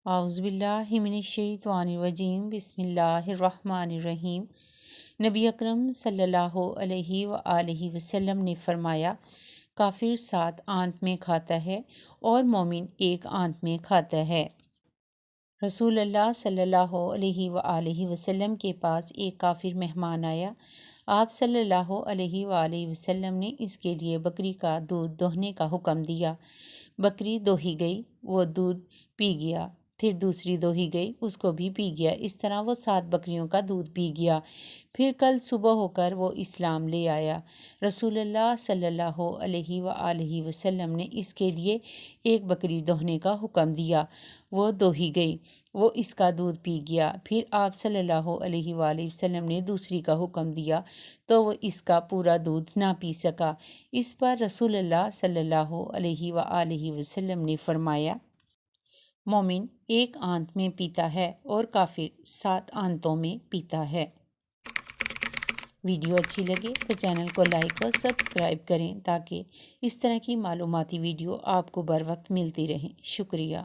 اعوذ باللہ من الشیطان الرجیم، بسم اللہ الرحمن الرحیم۔ نبی اکرم صلی اللہ علیہ وآلہ وسلم نے فرمایا، کافر 7 آنت میں کھاتا ہے اور مومن 1 آنت میں کھاتا ہے۔ رسول اللہ صلی اللہ علیہ وآلہ وسلم کے پاس ایک کافر مہمان آیا۔ آپ صلی اللہ علیہ وآلہ وسلم نے اس کے لیے بکری کا دودھ دوہنے کا حکم دیا۔ بکری دوہی گئی، وہ دودھ پی گیا، پھر دوسری دوہی گئی، اس کو بھی پی گیا۔ اس طرح وہ 7 بکریوں کا دودھ پی گیا۔ پھر کل صبح ہو کر وہ اسلام لے آیا۔ رسول اللہ صلی اللہ علیہ وآلہ وسلم نے اس کے لیے ایک بکری دوہنے کا حکم دیا، وہ دوہی گئی، وہ اس کا دودھ پی گیا۔ پھر آپ صلی اللہ علیہ وآلہ وسلم نے دوسری کا حکم دیا تو وہ اس کا پورا دودھ نہ پی سکا۔ اس پر رسول اللہ صلی اللہ علیہ وآلہ وسلم نے فرمایا، مومن 1 آنت میں پیتا ہے اور کافر 7 آنتوں میں پیتا ہے۔ ویڈیو اچھی لگے تو چینل کو لائک اور سبسکرائب کریں تاکہ اس طرح کی معلوماتی ویڈیو آپ کو بر وقت ملتی رہیں۔ شکریہ۔